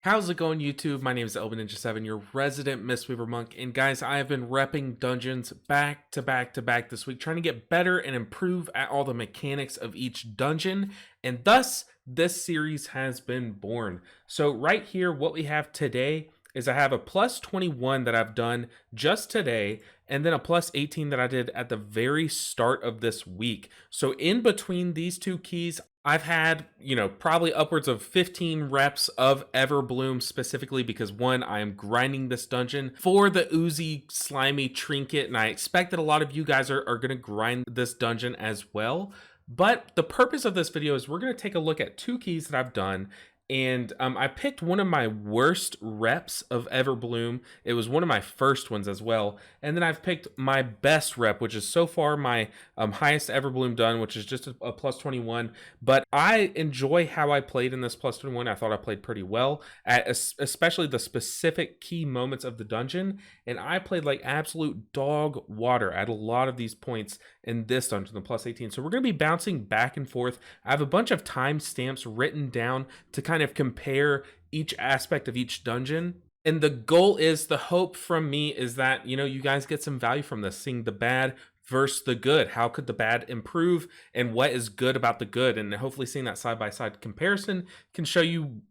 How's it going, YouTube? My name is Ninja7, your resident Mistweaver monk, and guys, I have been repping dungeons back to back to back this week, trying to get better and improve at all the mechanics of each dungeon, and thus, this series has been born. So right here, what we have today is I have a plus 21 that I've done just today, and then a plus 18 that I did at the very start of this week. So in between these two keys, I've had, probably upwards of 15 reps of Everbloom specifically because one, I am grinding this dungeon for the oozy, slimy trinket, and I expect that a lot of you guys are going to grind this dungeon as well. But the purpose of this video is we're going to take a look at two keys that I've done. And I picked one of my worst reps of Everbloom. It was one of my first ones as well. And then I've picked my best rep, which is so far my highest Everbloom done, which is just a plus 21. But I enjoy how I played in this plus 21. I thought I played pretty well, at especially the specific key moments of the dungeon. And I played like absolute dog water at a lot of these points in this dungeon, the plus 18. So we're going to be bouncing back and forth. I have a bunch of timestamps written down to kind of compare each aspect of each dungeon. And the goal is, the hope from me is that, you guys get some value from this, seeing the bad versus the good. How could the bad improve and what is good about the good? And hopefully seeing that side-by-side comparison can show you,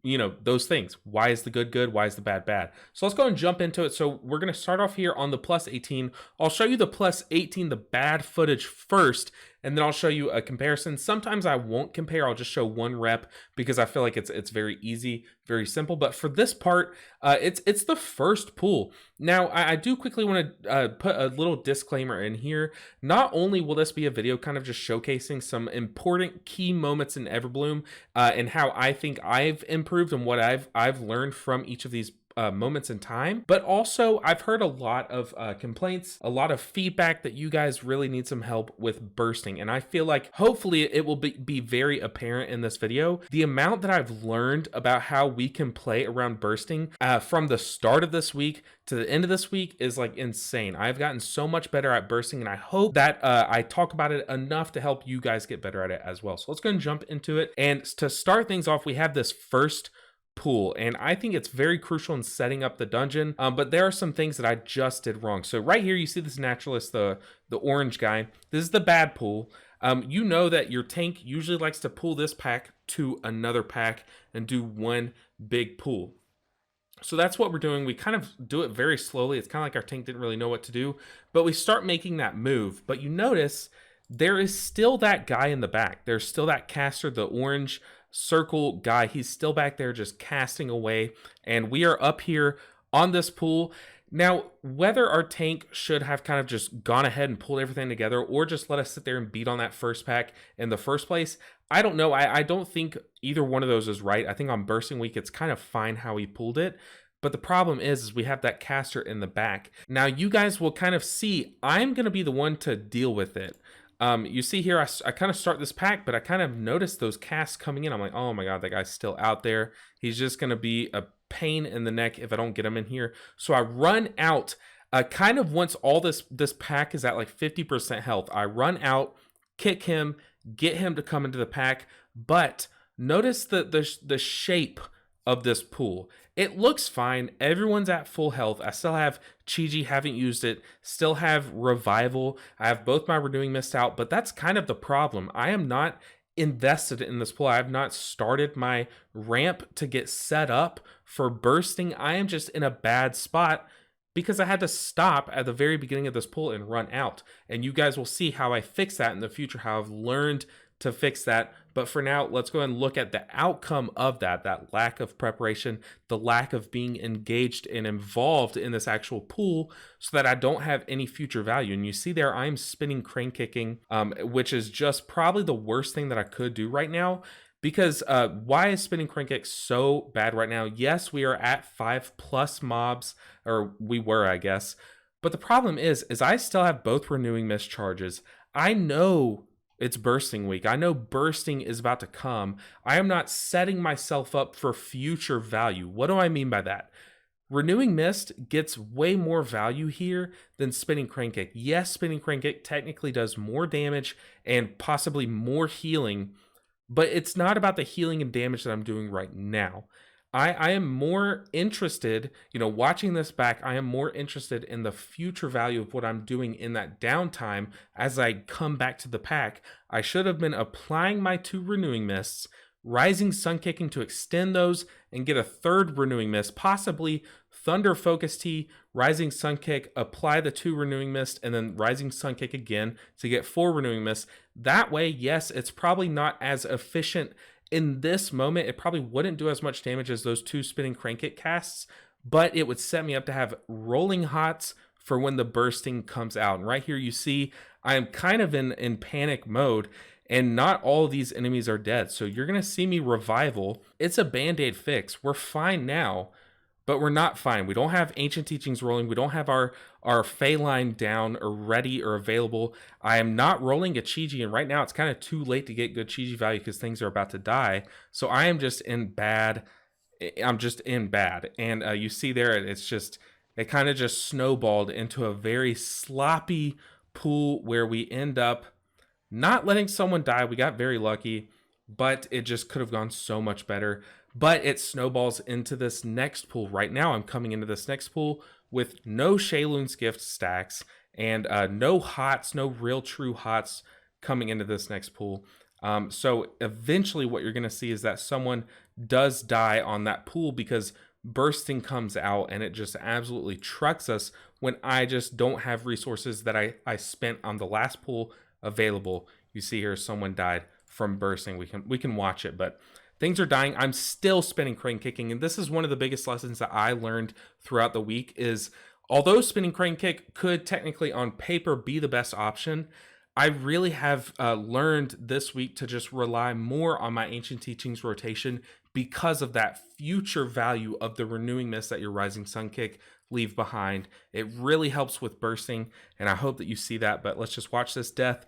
those things. Why is the good good? Why is the bad bad? So let's go and jump into it. So we're going to start off here on the plus 18. I'll show you the plus 18, the bad footage first, and then I'll show you a comparison. Sometimes I won't compare. I'll just show one rep because I feel like it's very easy, very simple. But for this part, it's the first pool. Now, I do quickly want to put a little disclaimer in here. Not only will this be a video kind of just showcasing some important key moments in Everbloom and how I think I've improved and what I've learned from each of these moments in time, but also I've heard a lot of complaints, a lot of feedback that you guys really need some help with bursting, and I feel like hopefully it will be very apparent in this video. The amount that I've learned about how we can play around bursting from the start of this week to the end of this week is like insane. I've gotten so much better at bursting, and I hope that I talk about it enough to help you guys get better at it as well. So let's go and jump into it. And to start things off, we have this first pool, and I think it's very crucial in setting up the dungeon, but there are some things that I just did wrong. So right here you see this naturalist, the orange guy. This is the bad pool. You know that your tank usually likes to pull this pack to another pack and do one big pull. So that's what we're doing. We kind of do it very slowly. It's kind of like our tank didn't really know what to do, but we start making that move. But you notice there is still that guy in the back. There's still that caster, the orange circle guy. He's still back there just casting away, and we are up here on this pool. Now, whether our tank should have kind of just gone ahead and pulled everything together or just let us sit there and beat on that first pack in the first place, I don't know. I don't think either one of those is right. I think on bursting week, it's kind of fine how he pulled it. But the problem is we have that caster in the back. Now, you guys will kind of see I'm going to be the one to deal with it. You see here, I kind of start this pack, but I kind of noticed those casts coming in. I'm like, oh my god, that guy's still out there. He's just going to be a pain in the neck if I don't get him in here. So I run out, kind of once all this pack is at like 50% health. I run out, kick him, get him to come into the pack. But notice the shape of this pool. It looks fine. Everyone's at full health. I still have Chi-Ji, haven't used it. Still have Revival. I have both my Renewing Mist out, but that's kind of the problem. I am not invested in this pool. I have not started my ramp to get set up for bursting. I am just in a bad spot because I had to stop at the very beginning of this pool and run out. And you guys will see how I fix that in the future, how I've learned to fix that. But for now, let's go ahead and look at the outcome of that lack of preparation, the lack of being engaged and involved in this actual pool so that I don't have any future value. And you see there, I'm spinning crane kicking, which is just probably the worst thing that I could do right now. Because why is spinning crane kick so bad right now? Yes, we are at 5+ mobs, or we were, I guess. But the problem is I still have both renewing mist charges. I know it's bursting week. I know bursting is about to come. I am not setting myself up for future value. What do I mean by that? Renewing Mist gets way more value here than Spinning Crane Kick. Yes, Spinning Crane Kick technically does more damage and possibly more healing, but it's not about the healing and damage that I'm doing right now. I am more interested, watching this back, I am more interested in the future value of what I'm doing in that downtime as I come back to the pack. I should have been applying my 2 Renewing Mists, Rising Sun Kicking to extend those and get a 3rd Renewing Mist, possibly Thunder Focus Tea, Rising Sun Kick, apply the 2 Renewing Mist, and then Rising Sun Kick again to get 4 Renewing Mists. That way, yes, it's probably not as efficient in this moment. It probably wouldn't do as much damage as those 2 Spinning Crank-It casts, but it would set me up to have Rolling Hots for when the bursting comes out. And right here you see I am kind of in panic mode, and not all of these enemies are dead. So you're going to see me revival. It's a band-aid fix. We're fine now, but we're not fine. We don't have Ancient Teachings rolling. We don't have our Phaline down or ready or available. I am not rolling a Chi-Ji, and right now it's kind of too late to get good Chi-Ji value because things are about to die. So I am just in bad. I'm just in bad. And you see there, it kind of just snowballed into a very sloppy pool where we end up not letting someone die. We got very lucky, but it just could have gone so much better. But it snowballs into this next pool. Right now, I'm coming into this next pool with no Shayloon's Gift stacks and no hots, no real true hots coming into this next pool. So eventually what you're going to see is that someone does die on that pool because bursting comes out and it just absolutely trucks us when I just don't have resources that I spent on the last pool available. You see here someone died from bursting. We can watch it, but things are dying. I'm still spinning crane kicking, and this is one of the biggest lessons that I learned throughout the week is although spinning crane kick could technically on paper be the best option, I really have learned this week to just rely more on my Ancient Teachings rotation because of that future value of the Renewing Mist that your Rising Sun Kick leave behind. It really helps with bursting, and I hope that you see that, but let's just watch this death.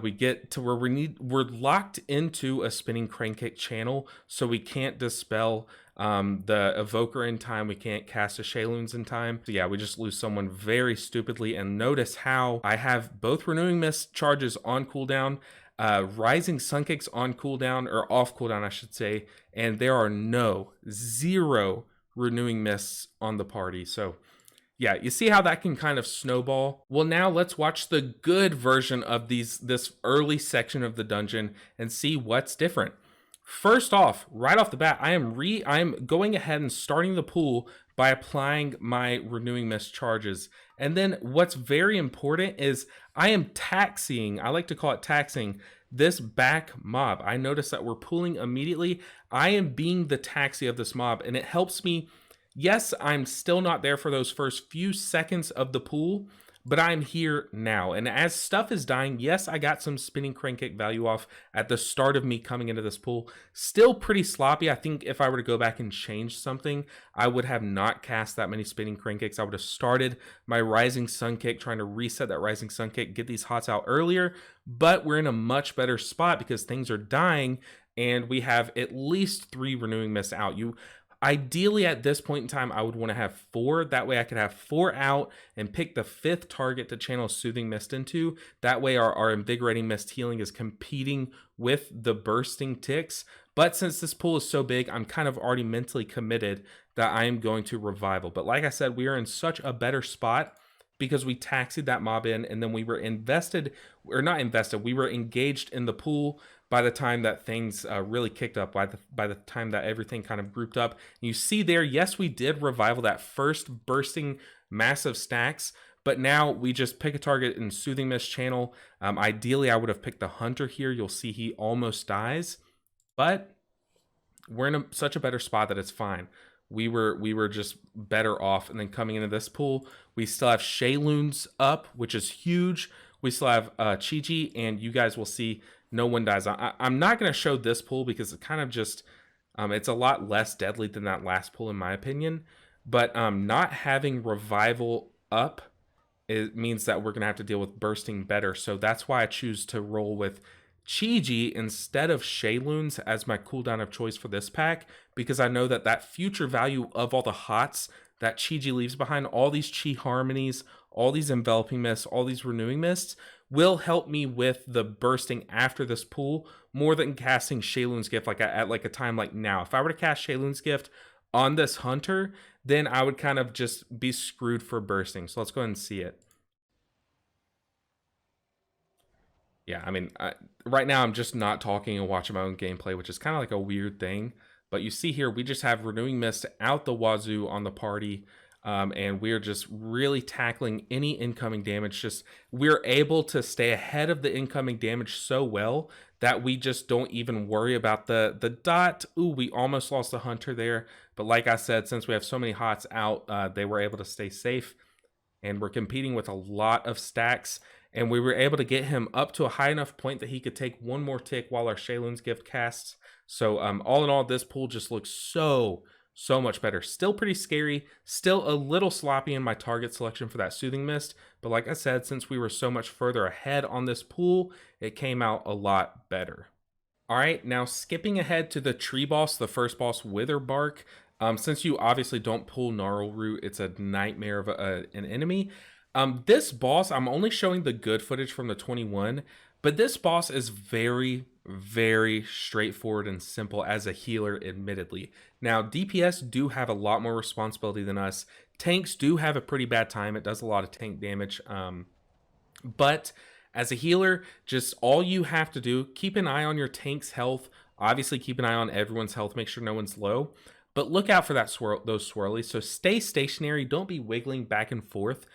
We get to where we're locked into a spinning crane kick channel, so we can't dispel the evoker in time. We can't cast a Shayloons in time. So yeah, we just lose someone very stupidly. And notice how I have both Renewing Mist charges on cooldown, Rising Sun Kicks on cooldown, or off cooldown, I should say, and there are zero Renewing Mists on the party. So yeah, you see how that can kind of snowball? Well, now let's watch the good version of this early section of the dungeon and see what's different. First off, right off the bat, I am going ahead and starting the pool by applying my Renewing Mist charges. And then what's very important is I am taxiing, I like to call it taxing, this back mob. I notice that we're pooling immediately. I am being the taxi of this mob, and it helps me. Yes, I'm still not there for those first few seconds of the pool, but I'm here now. And as stuff is dying, yes, I got some spinning crane kick value off at the start of me coming into this pool. Still pretty sloppy. I think if I were to go back and change something, I would have not cast that many spinning crane kicks. I would have started my Rising Sun Kick, trying to reset that Rising Sun Kick, get these hots out earlier, but we're in a much better spot because things are dying and we have at least 3 Renewing Mists out. Ideally, at this point in time, I would want to have 4. That way I could have 4 out and pick the 5th target to channel Soothing Mist into. That way our Invigorating Mist healing is competing with the bursting ticks. But since this pool is so big, I'm kind of already mentally committed that I am going to revival. But like I said, we are in such a better spot because we taxied that mob in, and then we were we were engaged in the pool by the time that things really kicked up, by the time that everything kind of grouped up. You see there, yes, we did revival that first bursting massive stacks, but now we just pick a target in Soothing Mist channel. Ideally, I would have picked the Hunter here. You'll see he almost dies, but we're in such a better spot that it's fine. We were just better off. And then coming into this pool, we still have Shayloons up, which is huge. We still have Chi-Ji, and you guys will see no one dies. I'm not going to show this pool because it kind of just, it's a lot less deadly than that last pool in my opinion. But not having revival up, it means that we're going to have to deal with bursting better. So that's why I choose to roll with Chi-Ji instead of Shayloons as my cooldown of choice for this pack, because I know that future value of all the hots that Chi-Ji leaves behind, all these Chi Harmonies, all these Enveloping Mists, all these Renewing Mists, will help me with the bursting after this pool more than casting Shayloon's Gift like at like a time like now. If I were to cast Shayloon's Gift on this hunter, then I would kind of just be screwed for bursting. So let's go ahead and see it. Yeah, I mean, right now I'm just not talking and watching my own gameplay, which is kind of like a weird thing. But you see here, we just have Renewing Mist out the wazoo on the party. And we're just really tackling any incoming damage. Just we're able to stay ahead of the incoming damage so well that we just don't even worry about the dot. Ooh, we almost lost a hunter there. But like I said, since we have so many hots out, they were able to stay safe. And we're competing with a lot of stacks. And we were able to get him up to a high enough point that he could take one more tick while our Shayloon's Gift casts. So all in all, this pool just looks so much better. Still pretty scary, still a little sloppy in my target selection for that Soothing Mist, but like I said, since we were so much further ahead on this pool, it came out a lot better. All right, now skipping ahead to the tree boss, the first boss, Witherbark. Since you obviously don't pull Gnarl Root, it's a nightmare of an enemy. This boss, I'm only showing the good footage from the 21, but this boss is very, very straightforward and simple as a healer, admittedly. Now, DPS do have a lot more responsibility than us. Tanks do have a pretty bad time. It does a lot of tank damage. But as a healer, just all you have to do, keep an eye on your tank's health. Obviously, keep an eye on everyone's health. Make sure no one's low. But look out for that those swirlies. So stay stationary. Don't be wiggling back and forth.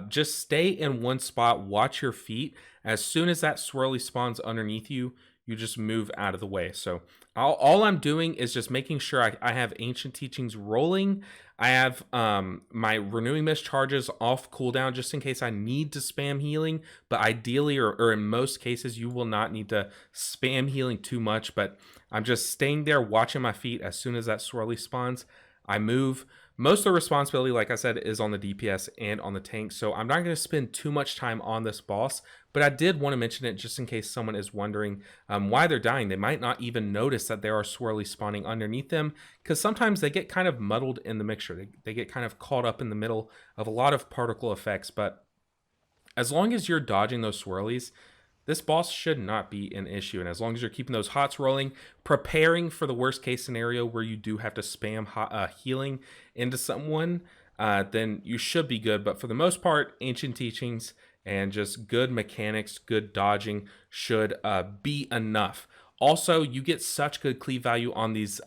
Just stay in one spot. Watch your feet. As soon as that swirly spawns underneath you, you just move out of the way. So all I'm doing is just making sure I have Ancient Teachings rolling. I have my Renewing Mist charges off cooldown just in case I need to spam healing. But ideally, or in most cases, you will not need to spam healing too much. But I'm just staying there watching my feet. As soon as that swirly spawns, I move. Most of the responsibility, like I said, is on the DPS and on the tank, so I'm not going to spend too much time on this boss, but I did want to mention it just in case someone is wondering why they're dying. They might not even notice that there are swirlies spawning underneath them, because sometimes they get kind of muddled in the mixture. They get kind of caught up in the middle of a lot of particle effects, but as long as you're dodging those swirlies, this boss should not be an issue. And as long as you're keeping those hots rolling, preparing for the worst case scenario where you do have to spam healing into someone, then you should be good. But for the most part, Ancient Teachings and just good mechanics, good dodging should be enough. Also, you get such good cleave value on these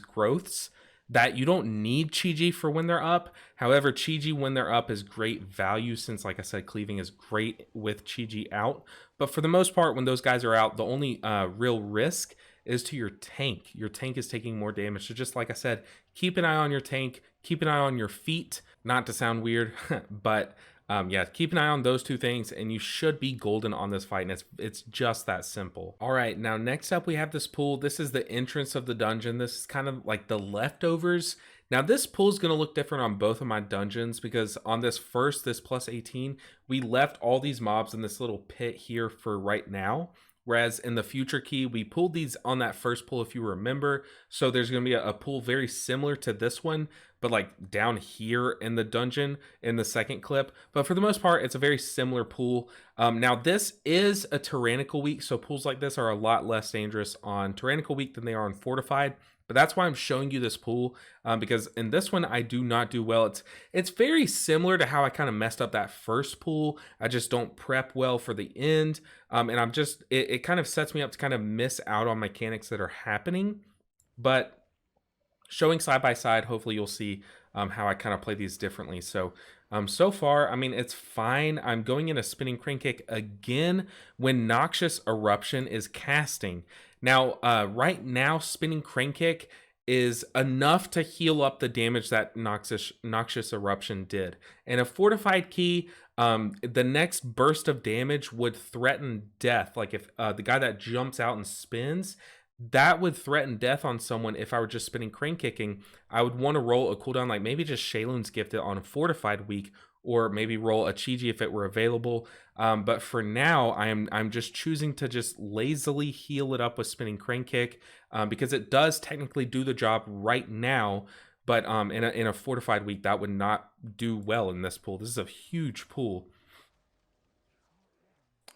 growths that you don't need Chi-Ji for when they're up. However, Chi-Ji when they're up is great value since, like I said, cleaving is great with Chi-Ji out. But for the most part, when those guys are out, the only real risk is to your tank. Your tank is taking more damage. So just like I said, keep an eye on your tank, keep an eye on your feet. Not to sound weird, but yeah, keep an eye on those two things and you should be golden on this fight, and it's just that simple. All right, now next up we have this pool. This is the entrance of the dungeon. This is kind of like the leftovers. Now this pool is going to look different on both of my dungeons because on this plus 18, we left all these mobs in this little pit here for right now. Whereas in the future key, we pulled these on that first pull, if you remember. So there's going to be a pull very similar to this one, but like down here in the dungeon in the second clip. But for the most part, it's a very similar pool. Now this is a tyrannical week, so pools like this are a lot less dangerous on tyrannical week than they are on fortified. But that's why I'm showing you this pool, because in this one, I do not do well. It's very similar to how I kind of messed up that first pool. I just don't prep well for the end. And I'm just, it kind of sets me up to kind of miss out on mechanics that are happening. But showing side by side, hopefully you'll see how I kind of play these differently. So so far, I mean, it's fine. I'm going in a Spinning Crane Kick again when Noxious Eruption is casting. Now, right now, Spinning Crane Kick is enough to heal up the damage that Noxious Eruption did. And a Fortified Key, the next burst of damage would threaten death. Like if the guy that jumps out and spins, that would threaten death on someone. If I were just Spinning Crane Kicking, I would want to roll a cooldown like maybe just Shayloon's Gifted on a Fortified week, or maybe roll a Chi-Ji if it were available. But for now, I'm just choosing to just lazily heal it up with Spinning Crane Kick because it does technically do the job right now. But in a Fortified week, that would not do well in this pool. This is a huge pool.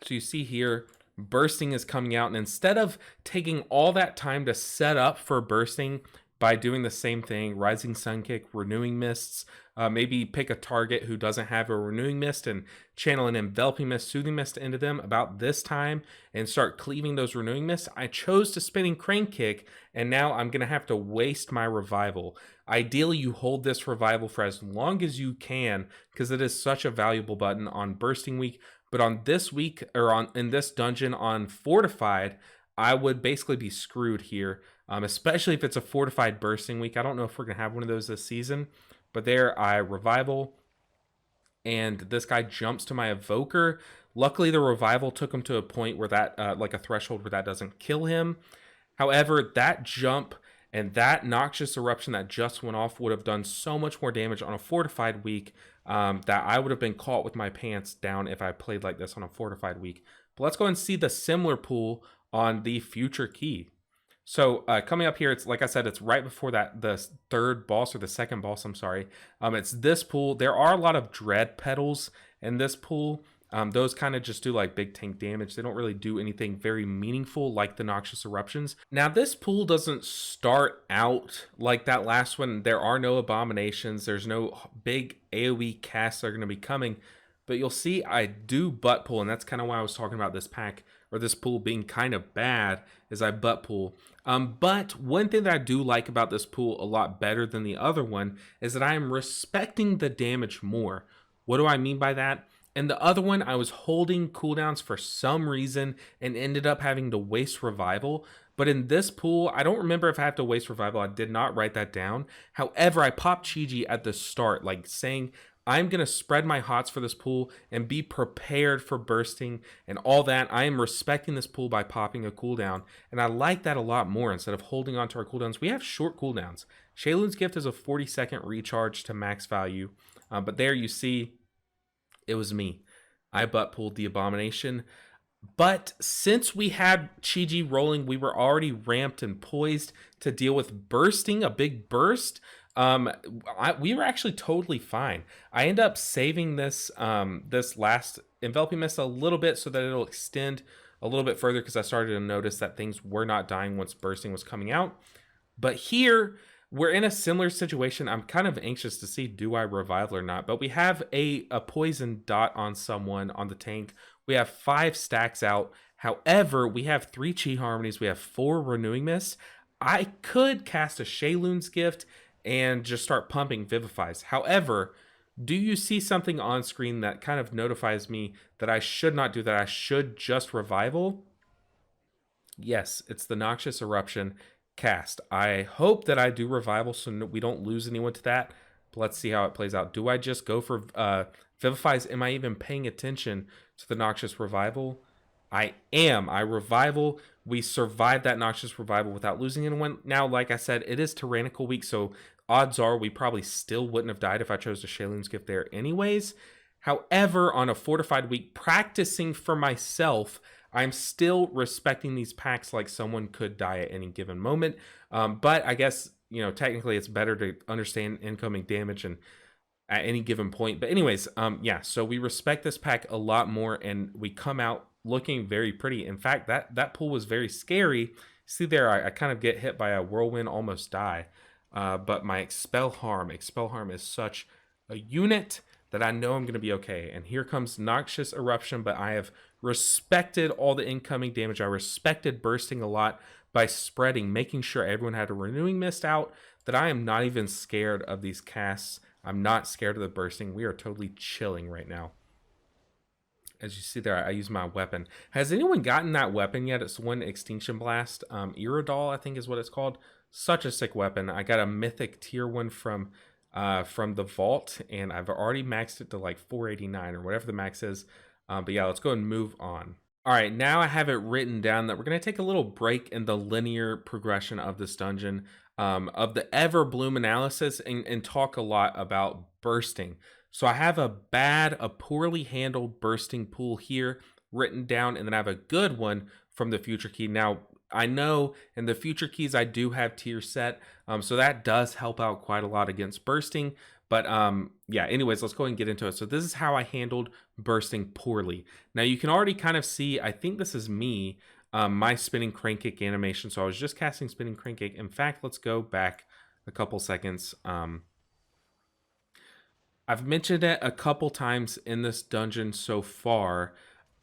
So you see here, bursting is coming out, and instead of taking all that time to set up for bursting by doing the same thing, Rising Sun Kick, Renewing Mists, maybe pick a target who doesn't have a Renewing Mist and channel an Enveloping Mist, Soothing Mist into them about this time and start cleaving those Renewing Mists. I chose to Spinning Crane Kick, and now I'm going to have to waste my Revival. Ideally, you hold this Revival for as long as you can because it is such a valuable button on Bursting Week. But on this week, or in this dungeon on Fortified, I would basically be screwed here, especially if it's a Fortified Bursting Week. I don't know if we're going to have one of those this season, but there I Revival, and this guy jumps to my Evoker. Luckily, the Revival took him to a point where that, like a threshold where that doesn't kill him. However, that jump and that Noxious Eruption that just went off would have done so much more damage on a Fortified week that I would have been caught with my pants down if I played like this on a Fortified week. But let's go and see the similar pool on the Future Key. So coming up here, it's like I said, it's right before the third boss, or the second boss, I'm sorry. It's this pool. There are a lot of Dread Petals in this pool. Those kind of just do like big tank damage. They don't really do anything very meaningful like the Noxious Eruptions. Now, this pool doesn't start out like that last one. There are no Abominations. There's no big AoE casts that are going to be coming. But you'll see I do butt pull, and that's kind of why I was talking about this pack, or this pool being kind of bad, is I butt pull. But one thing that I do like about this pool a lot better than the other one is that I am respecting the damage more. What do I mean by that? And the other one, I was holding cooldowns for some reason and ended up having to waste Revival. But in this pool, I don't remember if I have to waste Revival. I did not write that down. However, I popped Chi-Ji at the start, like saying, I'm going to spread my hots for this pool and be prepared for bursting and all that. I am respecting this pool by popping a cooldown. And I like that a lot more instead of holding on to our cooldowns. We have short cooldowns. Sheilun's Gift is a 40-second recharge to max value. But there you see, it was me. I butt pulled the Abomination. But since we had Chi-Ji rolling, we were already ramped and poised to deal with bursting, a big burst. We were actually totally fine. I end up saving this this last Enveloping Mist a little bit so that it'll extend a little bit further because I started to notice that things were not dying once bursting was coming out. But here, we're in a similar situation. I'm kind of anxious to see, do I Revival or not? But we have a poison dot on someone on the tank. We have 5 stacks out. However, we have 3 Chi Harmonies. We have 4 Renewing Mists. I could cast a Sheilun's Gift and just start pumping Vivifies. However, do you see something on screen that kind of notifies me that I should not do that? I should just Revival? Yes, it's the Noxious Eruption cast. I hope that I do Revival so we don't lose anyone to that. But let's see how it plays out. Do I just go for Vivifies? Am I even paying attention to the Noxious Revival? I am. I Revival. We survived that Noxious Revival without losing anyone. Now, like I said, it is Tyrannical Week, so odds are we probably still wouldn't have died if I chose to Sheilun's Gift there anyways. However, on a Fortified Week, practicing for myself, I'm still respecting these packs like someone could die at any given moment. But I guess, you know, technically it's better to understand incoming damage and at any given point. But anyways, yeah, so we respect this pack a lot more and we come out looking very pretty. In fact, that pool was very scary. See there, I kind of get hit by a whirlwind, almost die. But my Expel Harm is such a unit that I know I'm going to be okay. And here comes Noxious Eruption, but I have respected all the incoming damage. I respected bursting a lot by spreading, making sure everyone had a Renewing Mist out, that I am not even scared of these casts. I'm not scared of the bursting. We are totally chilling right now. As you see there, I use my weapon. Has anyone gotten that weapon yet? It's one Extinction Blast. Iridol, I think is what it's called. Such a sick weapon. I got a mythic tier 1 from the vault, and I've already maxed it to like 489 or whatever the max is. But yeah, let's go and move on. All right, now I have it written down that we're going to take a little break in the linear progression of this dungeon, of the Everbloom analysis, and talk a lot about bursting. So I have a poorly handled bursting pool here written down, and then I have a good one from the Future Key. Now, I know in the future keys I do have tier set, so that does help out quite a lot against bursting. But yeah, anyways, let's go ahead and get into it. So this is how I handled bursting poorly. Now you can already kind of see, I think this is me, my spinning crank kick animation. So I was just casting spinning crank kick. In fact, let's go back a couple seconds. I've mentioned it a couple times in this dungeon so far.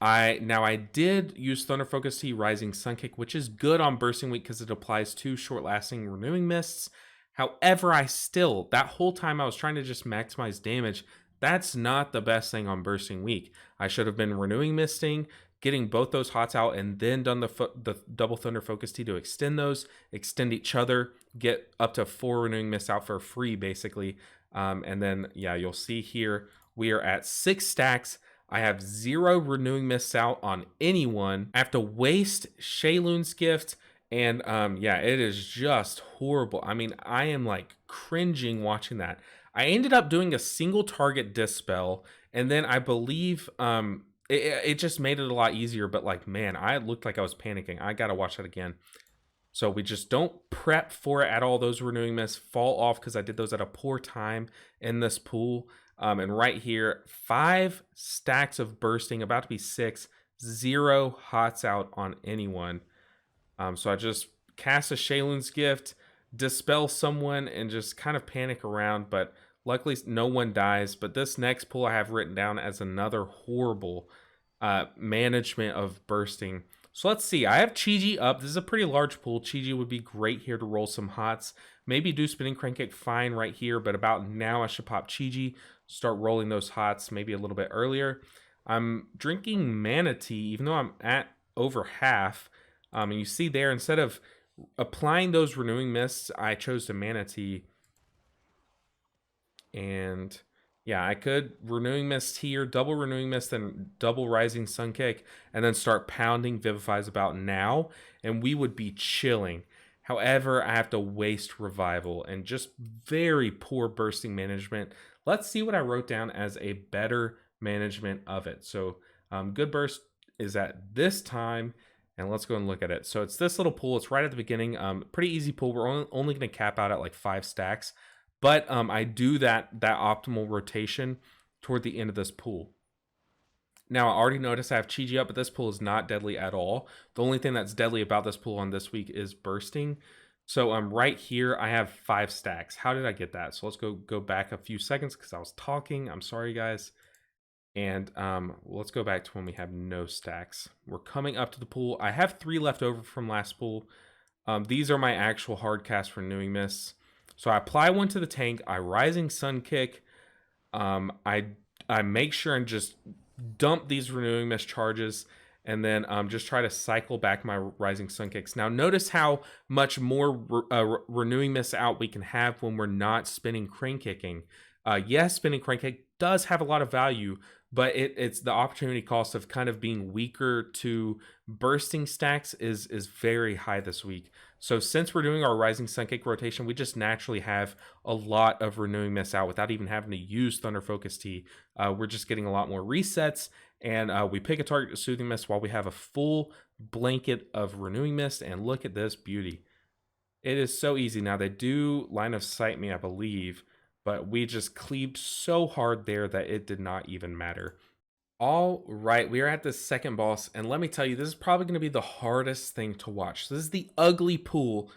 I did use Thunder Focus Tea Rising Sun Kick, which is good on Bursting Week because it applies 2 short-lasting Renewing Mists. However, that whole time I was trying to just maximize damage. That's not the best thing on Bursting Week. I should have been Renewing Misting, getting both those hots out, and then done the double Thunder Focus Tea to extend each other, get up to 4 Renewing Mists out for free, basically. And then, yeah, you'll see here, we are at 6 stacks. I have 0 Renewing Mists out on anyone. I have to waste Shayloon's Gift, and yeah, it is just horrible. I mean, I am like cringing watching that. I ended up doing a single target Dispel, and then I believe it just made it a lot easier, but like, man, I looked like I was panicking. I gotta watch that again. So we just don't prep for it at all. Those Renewing Mists fall off because I did those at a poor time in this pool. And right here, 5 stacks of bursting, about to be 6, 0 hots out on anyone. So I just cast a Shayloon's Gift, dispel someone, and just kind of panic around. But luckily, no one dies. But this next pool I have written down as another horrible management of bursting. So let's see. I have Chi-Ji up. This is a pretty large pool. Chi-Ji would be great here to roll some hots. Maybe do spinning crank kick fine right here, but about now I should pop Chi-Ji, start rolling those hots maybe a little bit earlier. I'm drinking Mana Tea, even though I'm at over half. And you see there, instead of applying those Renewing Mists, I chose to Mana Tea. And yeah, I could Renewing Mist here, double Renewing Mist, then double Rising Sun Kick, and then start pounding Vivifies about now, and we would be chilling. However, I have to waste Revival and just very poor bursting management. Let's see what I wrote down as a better management of it. So good burst is at this time, and let's go and look at it. So it's this little pool. It's right at the beginning. Pretty easy pool. We're only going to cap out at like 5 stacks. But I do that optimal rotation toward the end of this pool. Now, I already noticed I have Chi-Ji up, but this pool is not deadly at all. The only thing that's deadly about this pool on this week is bursting. So right here, I have 5 stacks. How did I get that? So let's go back a few seconds because I was talking. I'm sorry, guys. And let's go back to when we have no stacks. We're coming up to the pool. I have 3 left over from last pool. These are my actual hard cast Renewing Mists. So I apply one to the tank, I Rising Sun Kick, I make sure and just dump these Renewing Mist charges, and then just try to cycle back my Rising Sun Kicks. Now notice how much more Renewing Mist out we can have when we're not spinning Crank Kicking. Yes, spinning Crank Kick does have a lot of value, but it's the opportunity cost of kind of being weaker to bursting stacks is very high this week. So since we're doing our Rising Sun Kick rotation, we just naturally have a lot of Renewing Mists out without even having to use Thunder Focus Tea. We're just getting a lot more resets, and we pick a target to Soothing Mist while we have a full blanket of Renewing Mist, and look at this beauty. It is so easy. Now, they do line of sight me, I believe, but we just cleaved so hard there that it did not even matter. All right, we are at the second boss, and let me tell you, this is probably going to be the hardest thing to watch. This is the ugly pool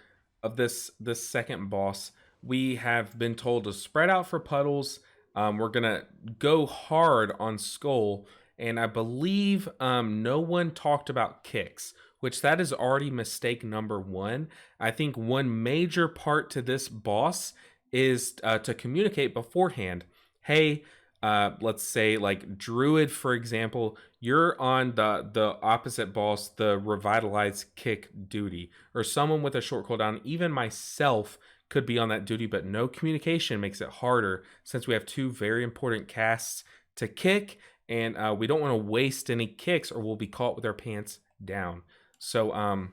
of this second boss. We have been told to spread out for puddles. We're going to go hard on Skull, and I believe no one talked about kicks, which that is already mistake number 1. I think one major part to this boss is to communicate beforehand. Hey, let's say like Druid, for example, you're on the opposite boss, the Revitalize kick duty, or someone with a short cooldown. Even myself could be on that duty, but no communication makes it harder since we have 2 very important casts to kick, and we don't want to waste any kicks or we'll be caught with our pants down. So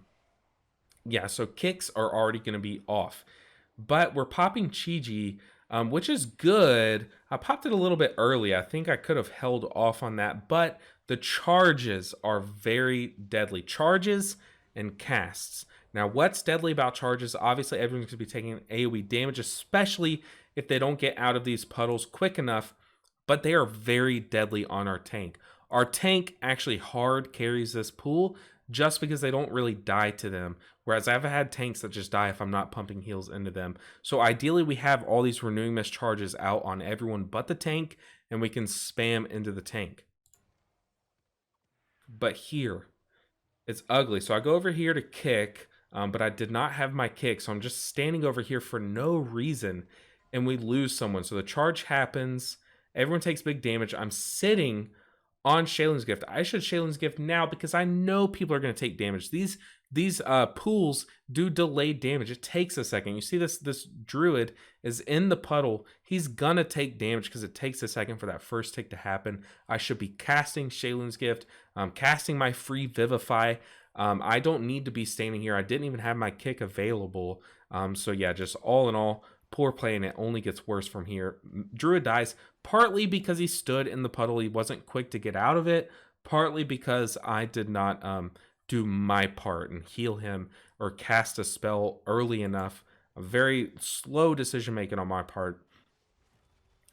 yeah, so kicks are already going to be off. But we're popping Chi-Ji, which is good. I popped it a little bit early. I think I could have held off on that, but the charges are very deadly. Charges and casts. Now, what's deadly about charges? Obviously, everyone's going to be taking AoE damage, especially if they don't get out of these puddles quick enough, but they are very deadly on our tank. Our tank actually hard carries this pool just because they don't really die to them, whereas I've had tanks that just die if I'm not pumping heals into them. So ideally, we have all these Renewing Mist charges out on everyone but the tank, and we can spam into the tank. But here, it's ugly. So I go over here to kick, but I did not have my kick, so I'm just standing over here for no reason, and we lose someone. So the charge happens, everyone takes big damage. I'm sitting on Shaylin's Gift. I should Shaylin's Gift now because I know people are going to take damage. These pools do delayed damage. It takes a second. You see this druid is in the puddle. He's gonna take damage because it takes a second for that first tick to happen. I should be casting Shaylin's Gift, casting my free Vivify. I don't need to be standing here. I didn't even have my kick available. So yeah, just all in all, poor play, and it only gets worse from here. Druid dies partly because he stood in the puddle. He wasn't quick to get out of it. Partly because I did not do my part and heal him or cast a spell early enough. A very slow decision making on my part.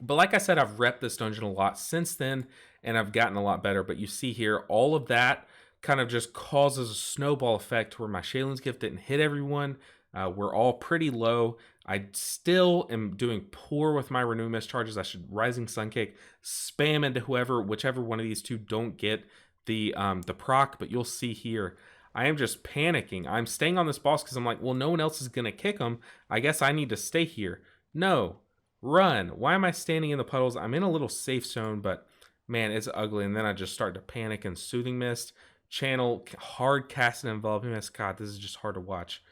But like I said, I've repped this dungeon a lot since then, and I've gotten a lot better. But you see here, all of that kind of just causes a snowball effect where my Shaylin's Gift didn't hit everyone. We're all pretty low. I still am doing poor with my Renew Mist charges. I should Rising Sun Kick, spam into whichever one of these two don't get the proc. But you'll see here, I am just panicking. I'm staying on this boss because I'm like, well, no one else is gonna kick him. I guess I need to stay here. No, run. Why am I standing in the puddles? I'm in a little safe zone, but man, it's ugly. And then I just start to panic and Soothing Mist, channel, hard cast and Enveloping Mist. God, this is just hard to watch.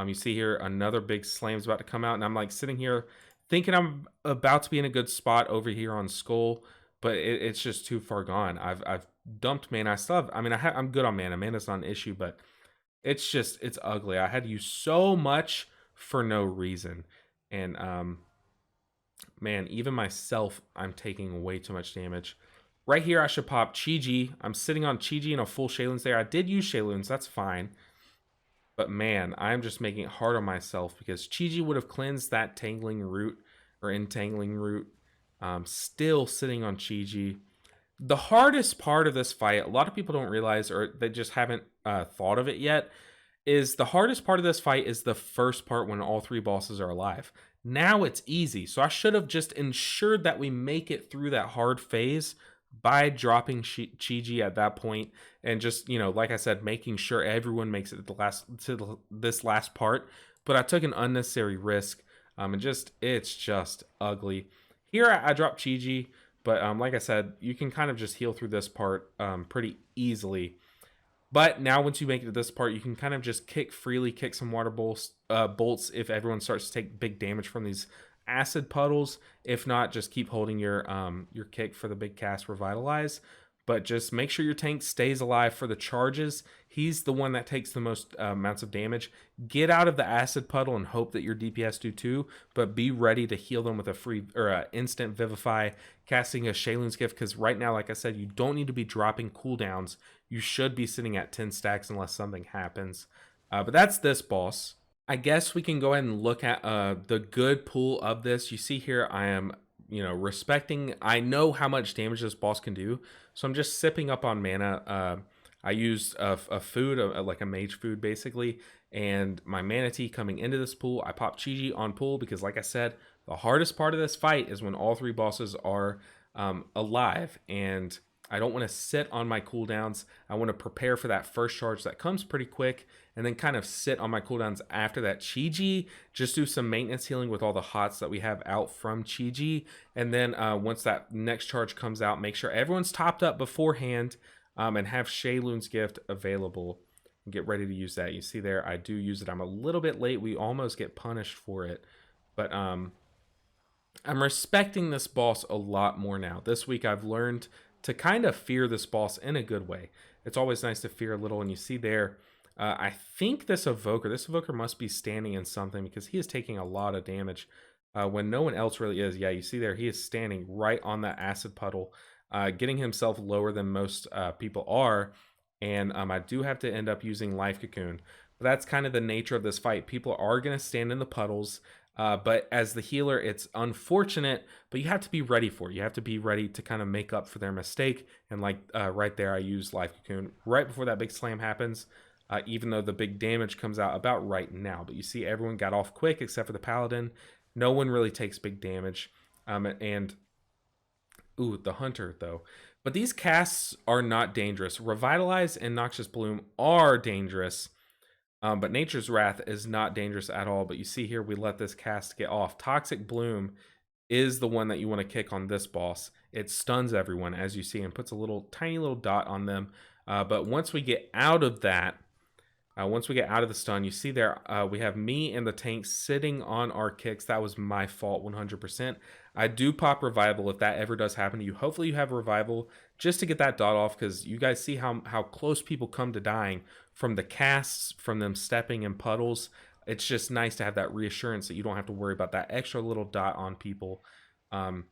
You see here, another big slam's about to come out, and I'm like sitting here thinking I'm about to be in a good spot over here on Skull, but it's just too far gone. I've dumped mana. I still have, I mean, I'm good on mana. Mana's not an issue, but it's ugly. I had to use so much for no reason. And man, even myself, I'm taking way too much damage. Right here, I should pop Chi-Ji. I'm sitting on Chi-Ji and a full Shaylin's there. I did use Shaylin's, that's fine. But man, I'm just making it hard on myself because Chi-Ji would have cleansed that Tangling Root or Entangling Root. Still sitting on Chi-Ji. The hardest part of this fight, a lot of people don't realize, or they just haven't thought of it yet, is the hardest part of this fight is the first part when all three bosses are alive. Now it's easy. So I should have just ensured that we make it through that hard phase by dropping Chi-Ji at that point, and just, you know, like I said, making sure everyone makes it to this last part. But I took an unnecessary risk, and it's just ugly. Here I dropped Chi-Ji, but like I said, you can kind of just heal through this part pretty easily. But now once you make it to this part, you can kind of just kick freely, kick some water bolts if everyone starts to take big damage from these acid puddles. If not, just keep holding your kick for the big cast Revitalize. But just make sure your tank stays alive for the charges. He's the one that takes the most amounts of damage. Get out of the acid puddle and hope that your DPS do too, but be ready to heal them with a free or instant Vivify, casting a Shaylin's Gift, because right now, like I said, you don't need to be dropping cooldowns. You should be sitting at 10 stacks unless something happens. But that's this boss. I guess we can go ahead and look at the good pool of this. You see here, I am, you know, respecting. I know how much damage this boss can do, so I'm just sipping up on mana. I used a food, like a mage food basically, and my mana tea coming into this pool. I popped Chi-Ji on pool because, like I said, the hardest part of this fight is when all three bosses are alive, and I don't want to sit on my cooldowns. I want to prepare for that first charge that comes pretty quick, and then kind of sit on my cooldowns after that Chi-Ji. Just do some maintenance healing with all the hots that we have out from Chi-Ji. And then once that next charge comes out, make sure everyone's topped up beforehand, and have Shaylin's Gift available. Get ready to use that. You see there, I do use it. I'm a little bit late. We almost get punished for it. But I'm respecting this boss a lot more now. This week I've learned to kind of fear this boss in a good way. It's always nice to fear a little, and you see there, I think this evoker must be standing in something because he is taking a lot of damage when no one else really is. Yeah, you see there, he is standing right on that acid puddle, getting himself lower than most people are, and I do have to end up using Life Cocoon. But that's kind of the nature of this fight. People are going to stand in the puddles. But as the healer, it's unfortunate, but you have to be ready for it. You have to be ready to kind of make up for their mistake. And like right there, I use Life Cocoon right before that big slam happens, even though the big damage comes out about right now. But you see everyone got off quick except for the Paladin. No one really takes big damage. Ooh, the Hunter, though. But these casts are not dangerous. Revitalize and Noxious Bloom are dangerous. But Nature's Wrath is not dangerous at all. But you see here, we let this cast get off. Toxic Bloom is the one that you want to kick on this boss. It stuns everyone, as you see, and puts a little tiny little dot on them. But once we get out of that, once we get out of the stun, you see there, we have me and the tank sitting on our kicks. That was my fault 100%. I do pop Revival if that ever does happen to you. Hopefully you have Revival just to get that dot off, because you guys see how close people come to dying from the casts, from them stepping in puddles. It's just nice to have that reassurance that you don't have to worry about that extra little dot on people. But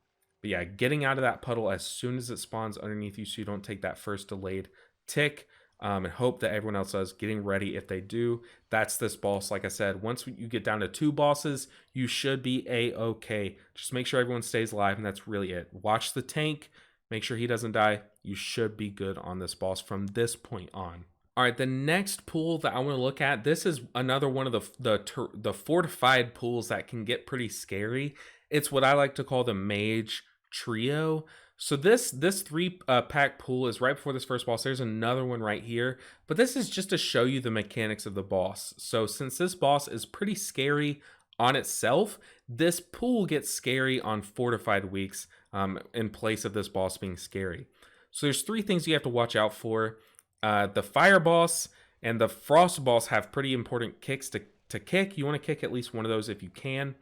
yeah, getting out of that puddle as soon as it spawns underneath you so you don't take that first delayed tick. And hope that everyone else does, getting ready if they do. That's this boss. Like I said, once you get down to 2 bosses, you should be a-okay. Just make sure everyone stays alive, and that's really it. Watch the tank, make sure he doesn't die. You should be good on this boss from this point on. All right, the next pool that I want to look at, this is another one of the fortified pools that can get pretty scary. It's what I like to call the Mage Trio. So this 3-pack pool is right before this first boss. There's another one right here, but this is just to show you the mechanics of the boss. So since this boss is pretty scary on itself, this pool gets scary on fortified weeks in place of this boss being scary. So there's 3 things you have to watch out for. The fire boss and the frost boss have pretty important kicks to kick. You want to kick at least one of those if you can.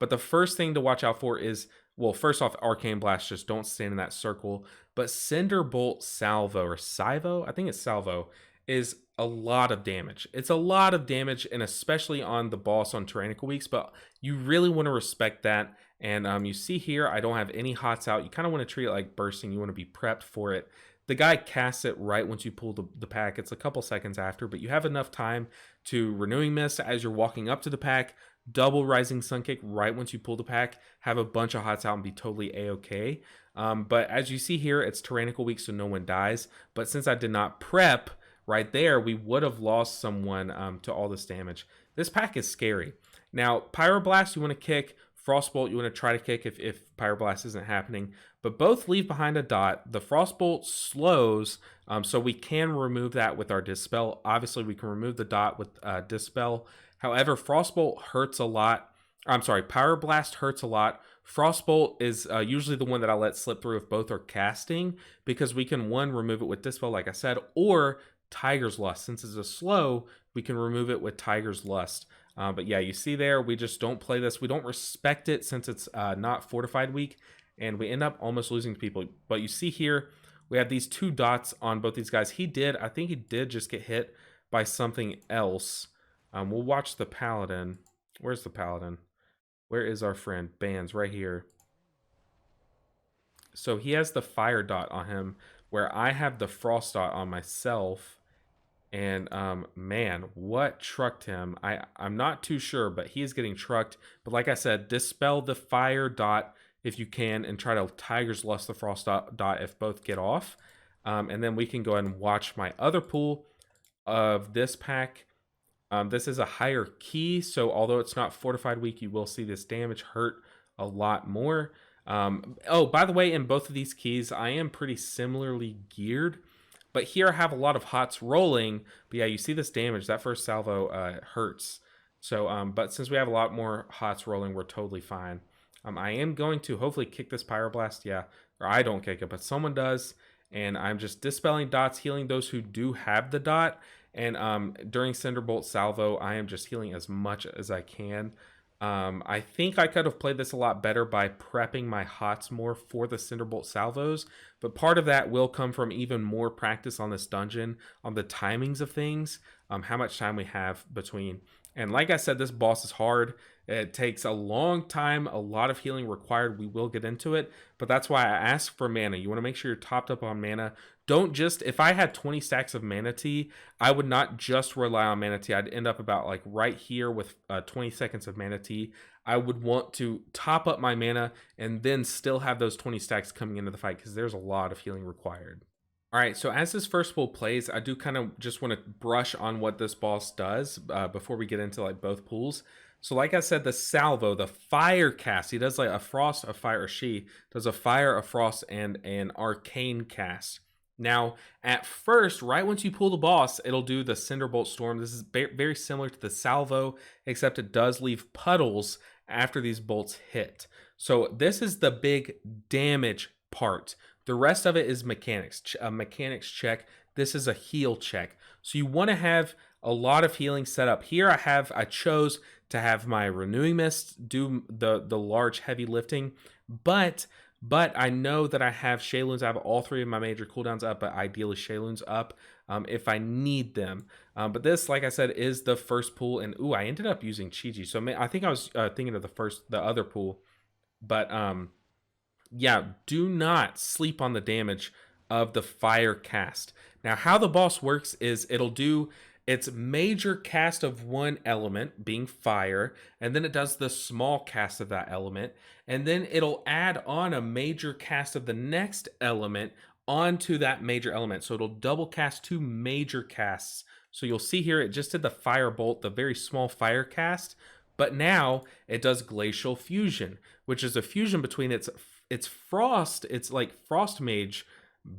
But the first thing to watch out for is, well, first off, Arcane Blast, just don't stand in that circle. But Cinderbolt Salvo, or Salvo, I think it's Salvo, is a lot of damage. It's a lot of damage, and especially on the boss on Tyrannical Weeks, but you really want to respect that. And you see here, I don't have any hots out. You kind of want to treat it like bursting. You want to be prepped for it. The guy casts it right once you pull the pack. It's a couple seconds after, but you have enough time to Renewing Mist as you're walking up to the pack, double Rising Sun Kick right once you pull the pack, have a bunch of hots out and be totally a-okay. But as you see here, it's Tyrannical Week, so no one dies. But since I did not prep right there, we would have lost someone to all this damage. This pack is scary. Now, Pyroblast you want to kick, Frostbolt you want to try to kick if Pyroblast isn't happening, but both leave behind a dot. The Frostbolt slows, so we can remove that with our Dispel. Obviously, we can remove the dot with Dispel. However, Frostbolt hurts a lot. I'm sorry, Pyroblast hurts a lot. Frostbolt is usually the one that I let slip through if both are casting, because we can, 1, remove it with Dispel, like I said, or Tiger's Lust. Since it's a slow, we can remove it with Tiger's Lust. But yeah, you see there, we just don't play this. We don't respect it since it's not Fortified Week, and we end up almost losing to people. But you see here, we have these 2 dots on both these guys. I think he did just get hit by something else. We'll watch the Paladin. Where's the Paladin? Where is our friend? Bands, right here. So he has the fire dot on him, where I have the frost dot on myself. And man, what trucked him? I'm not too sure, but he is getting trucked. But like I said, dispel the fire dot if you can, and try to Tiger's Lust the frost dot if both get off. And then we can go ahead and watch my other pool of this pack. This is a higher key, so although it's not Fortified Week, you will see this damage hurt a lot more. Oh, by the way, in both of these keys, I am pretty similarly geared. But here I have a lot of hots rolling. But yeah, you see this damage. That first salvo hurts. So, but since we have a lot more hots rolling, we're totally fine. I am going to hopefully kick this Pyroblast. Yeah, or I don't kick it, but someone does. And I'm just dispelling dots, healing those who do have the dot. And during Cinderbolt Salvo, I am just healing as much as I can. I think I could have played this a lot better by prepping my hots more for the Cinderbolt Salvos, but part of that will come from even more practice on this dungeon, on the timings of things, how much time we have between. And like I said, this boss is hard. It takes a long time, a lot of healing required. We will get into it, but that's why I ask for mana. You want to make sure you're topped up on mana. Don't just, if I had 20 stacks of Mana Tea, I would not just rely on Mana Tea. I'd end up about like right here with 20 seconds of Mana Tea. I would want to top up my mana and then still have those 20 stacks coming into the fight because there's a lot of healing required. All right, so as this first pool plays, I do kind of just want to brush on what this boss does before we get into like both pools. So like I said, the salvo, the fire cast, he does like a frost, a fire, or she does a fire, a frost, and an arcane cast. Now, at first, right once you pull the boss, it'll do the Cinderbolt Storm. This is very similar to the salvo, except it does leave puddles after these bolts hit. So this is the big damage part. The rest of it is mechanics, a mechanics check. This is a heal check. So you want to have a lot of healing set up. Here I chose to have my Renewing Mist do the large heavy lifting, but I know that I have Shayloons. I have all three of my major cooldowns up, but ideally Shayloons up if I need them. But this, like I said, is the first pool, and ooh, I ended up using Chi-Chi. So I think I was thinking of the other pool, but yeah, do not sleep on the damage of the fire cast. Now, how the boss works is it'll do its major cast of one element, being fire, and then it does the small cast of that element, and then it'll add on a major cast of the next element onto that major element. So it'll double cast 2 major casts. So you'll see here it just did the fire bolt, the very small fire cast, but now it does glacial fusion, which is a fusion between its frost, it's like frost mage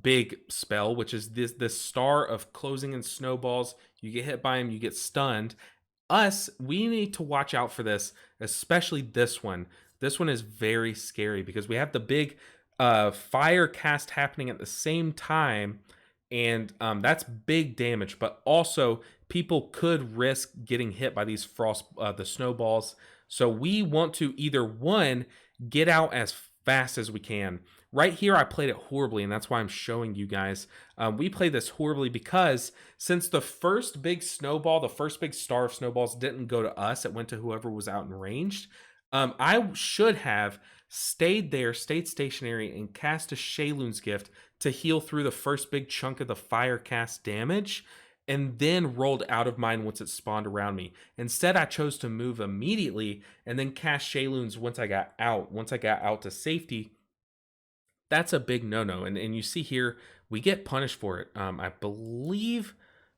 big spell, which is this star of closing and snowballs. You get hit by him, you get stunned. We need to watch out for this, especially this one. This one is very scary because we have the big fire cast happening at the same time, and that's big damage, but also people could risk getting hit by these the snowballs. So we want to either one, get out as fast as we can. Right here, I played it horribly, and that's why I'm showing you guys. We played this horribly because since the first big snowball, the first big star of snowballs didn't go to us, it went to whoever was out in ranged. I should have stayed stationary, and cast a Shayloon's Gift to heal through the first big chunk of the fire cast damage, and then rolled out of mine once it spawned around me. Instead, I chose to move immediately and then cast Shayloon's once I got out to safety. That's a big no-no, and you see here, we get punished for it. I believe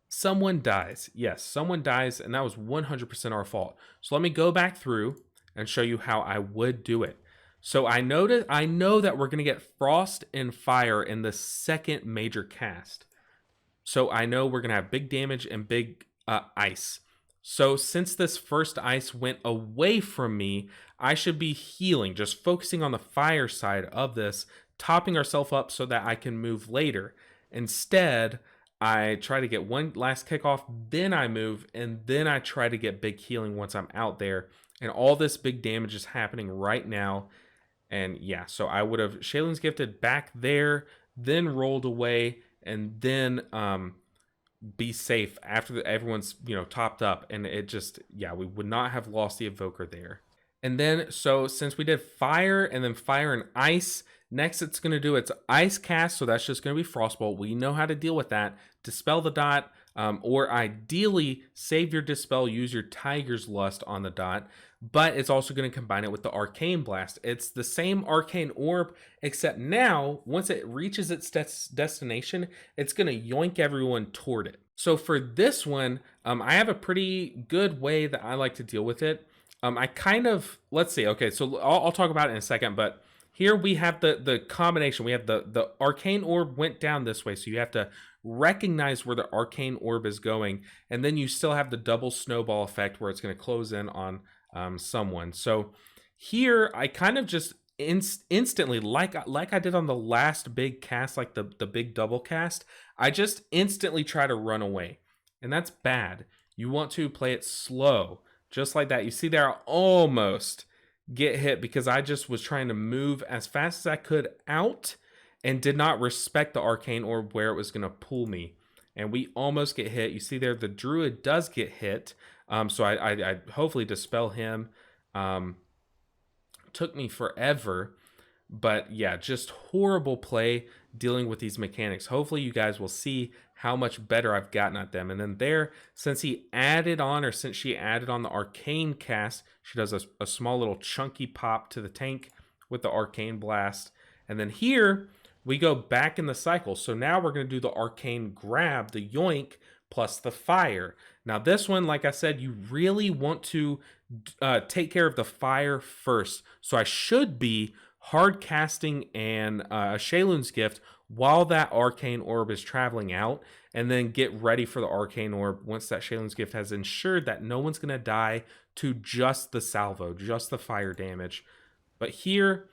someone dies. Yes, someone dies, and that was 100% our fault. So let me go back through and show you how I would do it. So I know that we're going to get frost and fire in the second major cast. So I know we're going to have big damage and big ice. So since this first ice went away from me, I should be healing, just focusing on the fire side of this, topping ourselves up so that I can move later. Instead, I try to get one last kickoff, then I move, and then I try to get big healing once I'm out there. And all this big damage is happening right now. And yeah, so I would have Shayloon's Gifted back there, then rolled away, and then be safe after everyone's topped up. And it just, yeah, we would not have lost the Evoker there. And then, so since we did fire and then fire and ice, next it's going to do its ice cast. So that's just going to be Frostbolt. We know how to deal with that. Dispel the dot, or ideally save your Dispel, use your Tiger's Lust on the dot. But it's also going to combine it with the Arcane Blast. It's the same Arcane Orb, except now, once it reaches its destination, it's going to yoink everyone toward it. So for this one, I have a pretty good way that I like to deal with it. Let's see. Okay, so I'll talk about it in a second, but here we have the combination. We have the Arcane Orb went down this way, so you have to recognize where the Arcane Orb is going, and then you still have the double snowball effect where it's going to close in on someone. So here I kind of just instantly, like I did on the last big cast, like the big double cast, I just instantly try to run away, and that's bad. You want to play it slow, just like that. You see there, I almost get hit because I just was trying to move as fast as I could out and did not respect the Arcane Orb where it was going to pull me, and we almost get hit. You see there, the Druid does get hit. So I hopefully dispel him. Took me forever. But yeah, just horrible play dealing with these mechanics. Hopefully you guys will see how much better I've gotten at them. And then there, since he added on, or since she added on the arcane cast, she does a small little chunky pop to the tank with the arcane blast. And then here, we go back in the cycle. So now we're going to do the arcane grab, the yoink, plus the fire. Now this one, like I said, you really want to take care of the fire first. So I should be hard casting and Shayloon's gift while that arcane orb is traveling out, and then get ready for the arcane orb once that Shayloon's gift has ensured that no one's going to die to just the salvo, just the fire damage. But here,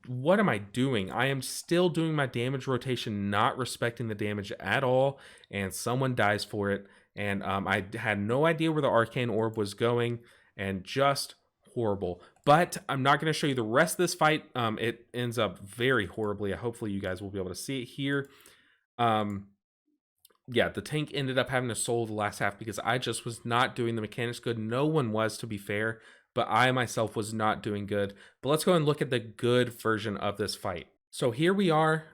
what am I doing? I am still doing my damage rotation, not respecting the damage at all, and someone dies for it. And I had no idea where the arcane orb was going, and just horrible. But I'm not going to show you the rest of this fight. It ends up very horribly. Hopefully you guys will be able to see it here. Yeah, the tank ended up having to solo the last half because I just was not doing the mechanics good. No one was, to be fair, but I myself was not doing good. But let's go and look at the good version of this fight. So here we are.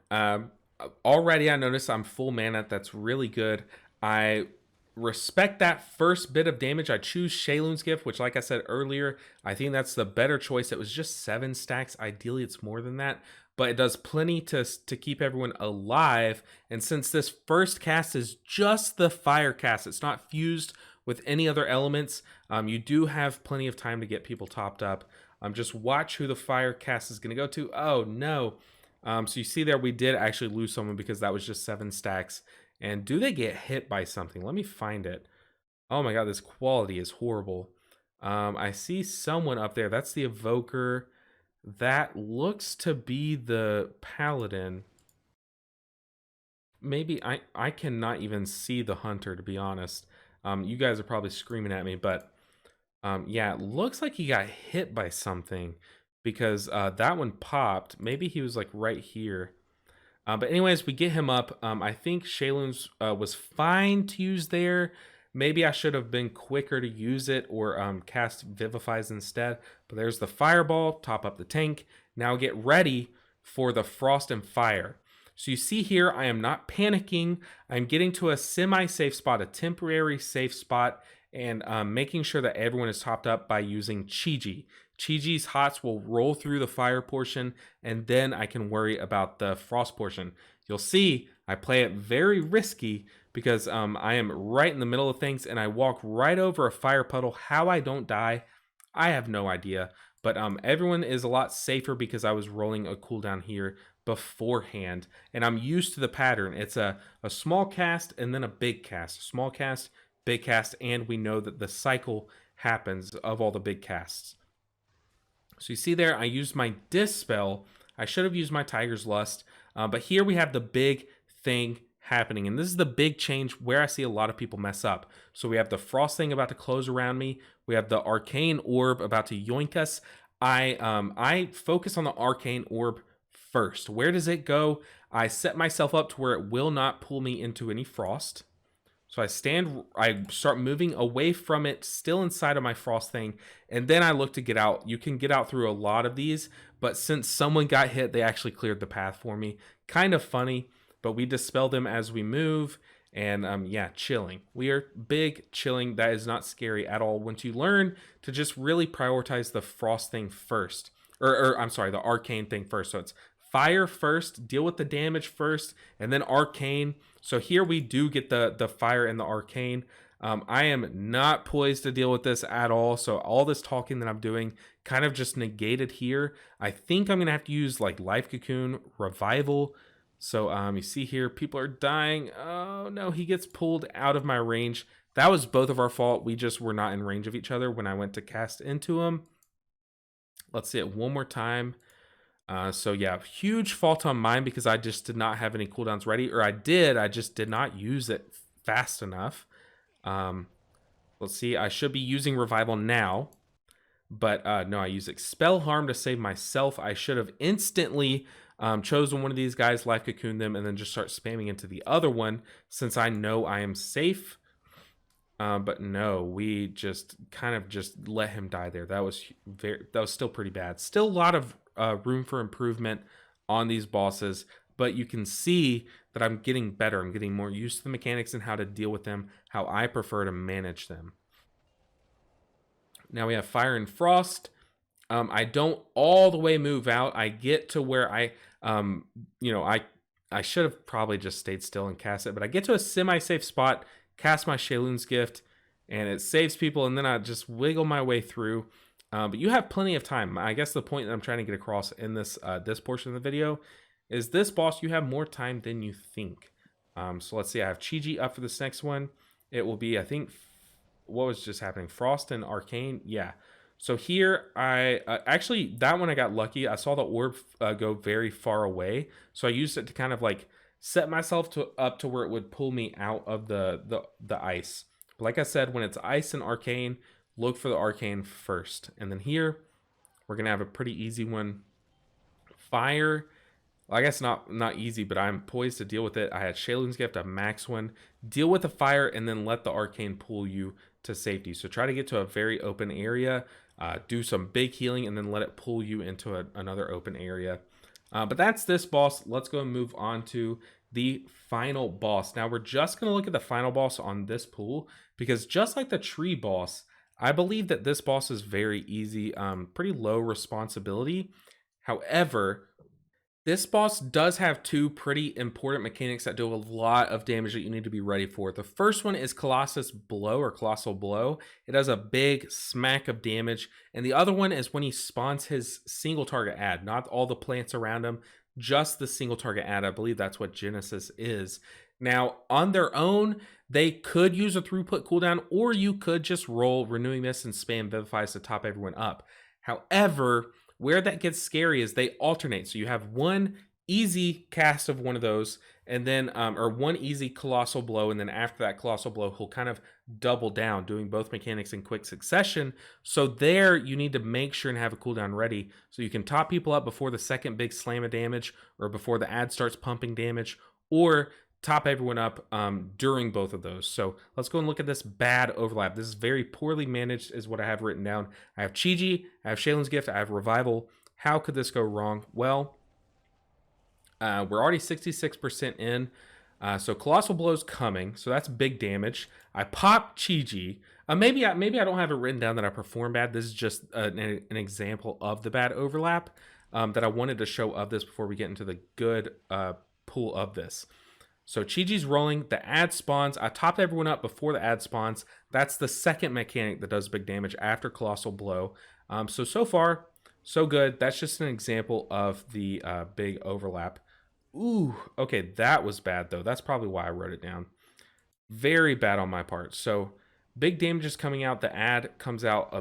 Already I noticed I'm full mana. That's really good. I respect that first bit of damage. I choose Shayloon's gift, which, like I said earlier, I think that's the better choice. It was just 7 stacks. Ideally, it's more than that, but it does plenty to keep everyone alive. And since this first cast is just the fire cast, it's not fused with any other elements, you do have plenty of time to get people topped up. Just watch who the fire cast is going to go to. Oh, no. So you see there, we did actually lose someone because that was just 7 stacks. And do they get hit by something? Let me find it. Oh my god, this quality is horrible. I see someone up there. That's the Evoker. That looks to be the Paladin. Maybe I cannot even see the Hunter, to be honest. You guys are probably screaming at me, but yeah, it looks like he got hit by something because that one popped. Maybe he was like right here. But anyways, we get him up. I think Shayloon's was fine to use there. Maybe I should have been quicker to use it or cast Vivifies instead. But there's the Fireball, top up the tank. Now get ready for the Frost and Fire. So you see here, I am not panicking. I'm getting to a semi-safe spot, a temporary safe spot, and making sure that everyone is topped up by using Chi-Ji. Chi-Ji's hots will roll through the fire portion, and then I can worry about the frost portion. You'll see I play it very risky because I am right in the middle of things, and I walk right over a fire puddle. How I don't die, I have no idea. But everyone is a lot safer because I was rolling a cooldown here beforehand, and I'm used to the pattern. It's a small cast and then a big cast. Small cast, big cast, and we know that the cycle happens of all the big casts. So you see there, I used my Dispel. I should have used my Tiger's Lust, but here we have the big thing happening, and this is the big change where I see a lot of people mess up. So we have the Frost thing about to close around me. We have the Arcane Orb about to yoink us. I focus on the Arcane Orb first. Where does it go? I set myself up to where it will not pull me into any frost. So I start moving away from it, still inside of my frost thing, and then I look to get out. You can get out through a lot of these, but since someone got hit, they actually cleared the path for me. Kind of funny, but we dispel them as we move, and yeah, chilling. We are big chilling. That is not scary at all once you learn to just really prioritize the frost thing first. Or I'm sorry, the arcane thing first. So it's fire first, deal with the damage first, and then arcane. So here we do get the fire and the arcane. I am not poised to deal with this at all. So all this talking that I'm doing kind of just negated here. I think I'm going to have to use like Life Cocoon, Revival. So you see here, people are dying. Oh no, he gets pulled out of my range. That was both of our fault. We just were not in range of each other when I went to cast into him. Let's see it one more time. So yeah, huge fault on mine because I just did not have any cooldowns ready, or I just did not use it fast enough. Let's see, I should be using Revival now, but no, I use Expel Harm to save myself. I should have instantly chosen one of these guys, Life Cocoon them, and then just start spamming into the other one since I know I am safe. But no, we just kind of just let him die there. That was still pretty bad. Still a lot of room for improvement on these bosses, but you can see that I'm getting better. I'm getting more used to the mechanics and how to deal with them, how I prefer to manage them. Now we have Fire and Frost. I don't all the way move out. I get to where um, you know, I should have probably just stayed still and cast it, but I get to a semi-safe spot, cast my Shayloon's Gift, and it saves people, and then I just wiggle my way through. But you have plenty of time. I guess the point that I'm trying to get across in this this portion of the video is this boss, you have more time than you think. So let's see, I have Chi-Ji up for this next one. It will be, I think, what was just happening? Frost and Arcane? Yeah. So here, I actually, that one I got lucky. I saw the orb go very far away. So I used it to kind of like set myself up to where it would pull me out of the ice. But like I said, when it's ice and Arcane, look for the Arcane first. And then here, we're going to have a pretty easy one. Fire. Well, I guess not easy, but I'm poised to deal with it. I had Shayloon's Gift, a max one. Deal with the fire and then let the Arcane pull you to safety. So try to get to a very open area, do some big healing, and then let it pull you into another open area. But that's this boss. Let's go and move on to the final boss. Now we're just going to look at the final boss on this pool, because just like the tree boss, I believe that this boss is very easy, pretty low responsibility. However, this boss does have two pretty important mechanics that do a lot of damage that you need to be ready for. The first one is Colossus Blow or Colossal Blow. It does a big smack of damage. And the other one is when he spawns his single target ad, not all the plants around him, just the single target ad. I believe that's what Genesis is. Now, on their own, they could use a throughput cooldown, or you could just roll Renewing Mist and spam Vivifies to top everyone up. However, where that gets scary is they alternate. So you have one easy cast of one of those, and then or one easy Colossal Blow, and then after that Colossal Blow, he'll kind of double down, doing both mechanics in quick succession. So there you need to make sure and have a cooldown ready so you can top people up before the second big slam of damage, or before the ad starts pumping damage, or top everyone up during both of those. So let's go and look at this bad overlap. This is very poorly managed is what I have written down. I have Chi-Ji, I have Shayloon's Gift, I have Revival. How could this go wrong? Well, we're already 66% in. So Colossal Blow's coming, so that's big damage. I pop Chi-Ji. Maybe I don't have it written down that I perform bad. This is just an example of the bad overlap that I wanted to show of this before we get into the good pool of this. So Chi-Ji's rolling, the ad spawns. I topped everyone up before the ad spawns. That's the second mechanic that does big damage after Colossal Blow. So far, so good. That's just an example of the big overlap. Ooh, okay, that was bad though. That's probably why I wrote it down. Very bad on my part. So big damage is coming out. The ad comes out.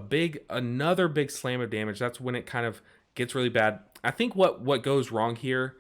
Another big slam of damage. That's when it kind of gets really bad. I think what goes wrong here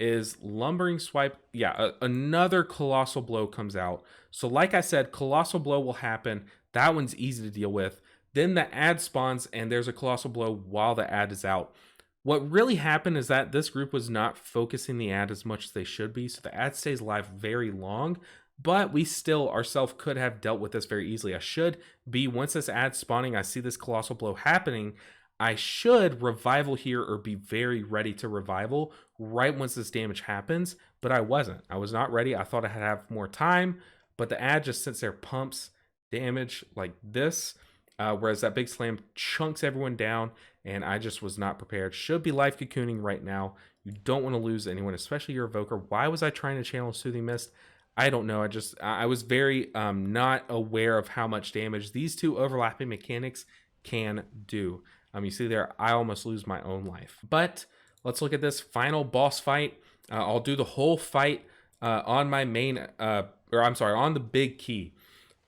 is Lumbering Swipe. Yeah, another Colossal Blow comes out. So like I said, Colossal Blow will happen. That one's easy to deal with. Then the ad spawns and there's a Colossal Blow while the ad is out. What really happened is that this group was not focusing the ad as much as they should be. So the ad stays live very long, but we still ourselves could have dealt with this very easily. I should be, once this ad spawning, I see this Colossal Blow happening, I should revival here or be very ready to revival right once this damage happens, but I wasn't. I was not ready. I thought I had to have more time, but the ad just sits there, pumps damage like this, whereas that big slam chunks everyone down, and I just was not prepared. Should be life cocooning right now. You don't want to lose anyone, especially your evoker. Why was I trying to channel Soothing Mist? I don't know. I was very not aware of how much damage these two overlapping mechanics can do. You see there, I almost lose my own life. But let's look at this final boss fight. I'll do the whole fight on my main, on the big key.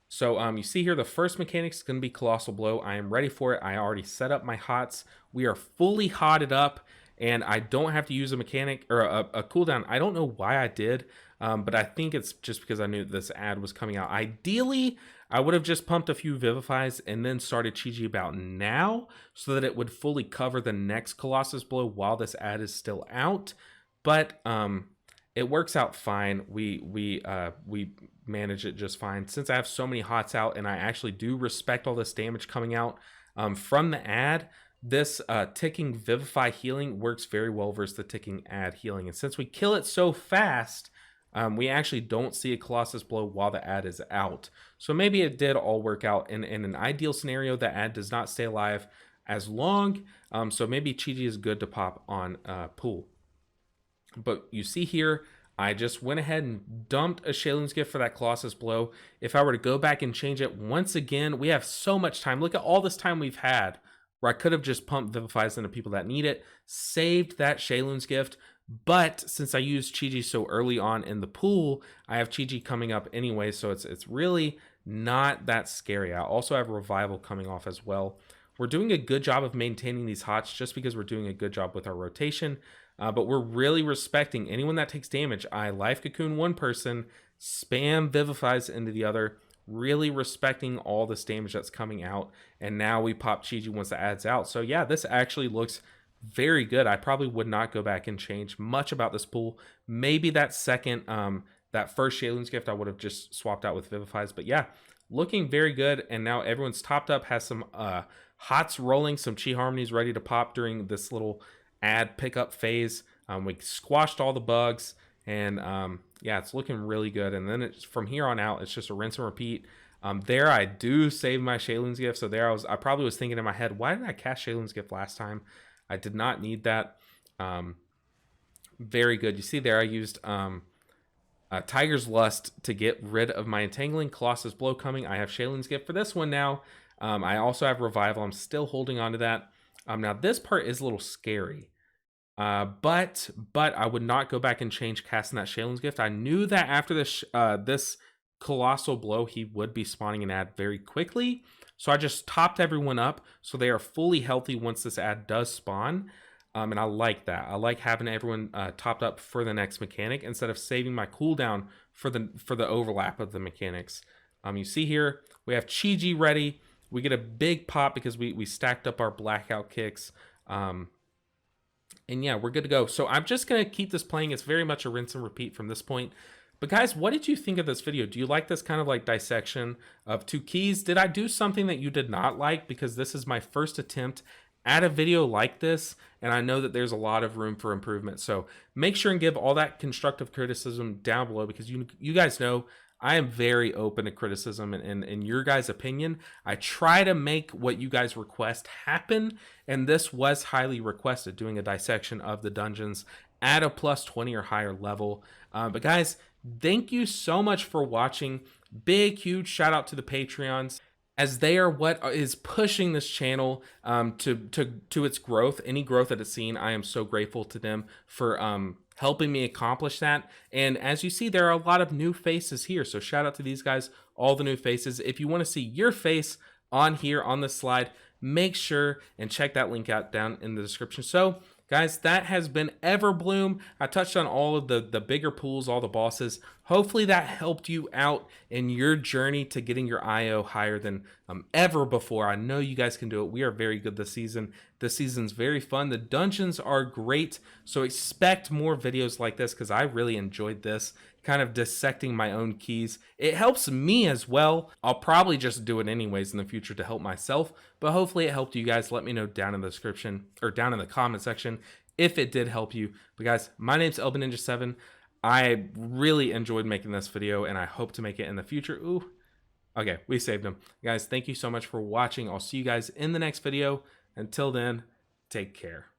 So you see here, the first mechanic is going to be Colossal Blow. I am ready for it. I already set up my hots. We are fully hotted up, and I don't have to use a mechanic or a cooldown. I don't know why I did, but I think it's just because I knew this ad was coming out. Ideally, I would have just pumped a few Vivifies and then started Chi-Ji about now so that it would fully cover the next Colossus Blow while this ad is still out. But it works out fine. We manage it just fine. Since I have so many hots out and I actually do respect all this damage coming out from the ad, this ticking Vivify healing works very well versus the ticking ad healing. And since we kill it so fast, we actually don't see a Colossus blow while the ad is out. So maybe it did all work out. In an ideal scenario, the ad does not stay alive as long. So maybe Chi-Ji is good to pop on pool. But you see here, I just went ahead and dumped a Shaylin's Gift for that Colossus blow. If I were to go back and change it once again, we have so much time. Look at all this time we've had where I could have just pumped Vivifies into people that need it, saved that Shaylin's Gift. But since I used Chi-Ji so early on in the pool, I have Chi-Ji coming up anyway, so it's really not that scary. I also have Revival coming off as well. We're doing a good job of maintaining these hots just because we're doing a good job with our rotation. But we're really respecting anyone that takes damage. I Life Cocoon one person, spam Vivifies into the other, really respecting all this damage that's coming out. And now we pop Chi-Ji once the ad's out. So yeah, this actually looks very good. I probably would not go back and change much about this pool. Maybe that second, that first Shaylin's Gift I would have just swapped out with Vivifies. But yeah, looking very good. And now everyone's topped up, has some hots rolling, some Chi Harmonies ready to pop during this little ad pickup phase. We squashed all the bugs, and yeah, it's looking really good. And then it's from here on out, it's just a rinse and repeat. There I do save my Shaylin's Gift. So there I probably was thinking in my head, why did I cast Shaylin's Gift last time? I did not need that. Very good. You see there I used Tiger's Lust to get rid of my Entangling. Colossus Blow coming. I have Shaylin's Gift for this one now. I also have Revival. I'm still holding on to that. Now this part is a little scary, but I would not go back and change casting that Shaylin's Gift. I knew that after this this Colossal Blow, he would be spawning an ad very quickly. So I just topped everyone up so they are fully healthy once this ad does spawn. And I like that. I like having everyone topped up for the next mechanic instead of saving my cooldown for the overlap of the mechanics. You see here, we have Chi-Ji ready. We get a big pop because we stacked up our blackout kicks. And yeah, we're good to go. So I'm just going to keep this playing. It's very much a rinse and repeat from this point. But guys, what did you think of this video? Do you like this kind of like dissection of two keys? Did I do something that you did not like? Because this is my first attempt at a video like this, and I know that there's a lot of room for improvement. So make sure and give all that constructive criticism down below, because you guys know I am very open to criticism and your guys' opinion. I try to make what you guys request happen, and this was highly requested, doing a dissection of the dungeons at a plus 20 or higher level. But guys, thank you so much for watching. Big, huge shout out to the Patreons, as they are what is pushing this channel to its growth. Any growth that it's seen, I am so grateful to them for helping me accomplish that. And as you see, there are a lot of new faces here. So shout out to these guys, all the new faces. If you want to see your face on here on this slide, make sure and check that link out down in the description. So guys, that has been Everbloom. I touched on all of the bigger pools, all the bosses. Hopefully that helped you out in your journey to getting your IO higher than ever before. I know you guys can do it. We are very good this season. This season's very fun. The dungeons are great, so expect more videos like this, because I really enjoyed this, kind of dissecting my own keys. It helps me as well. I'll probably just do it anyways in the future to help myself, but hopefully it helped you guys. Let me know down in the description or down in the comment section if it did help you. But guys, my name's ElbenNinja7. I really enjoyed making this video, and I hope to make it in the future. Ooh, okay, we saved him. Guys, thank you so much for watching. I'll see you guys in the next video. Until then, take care.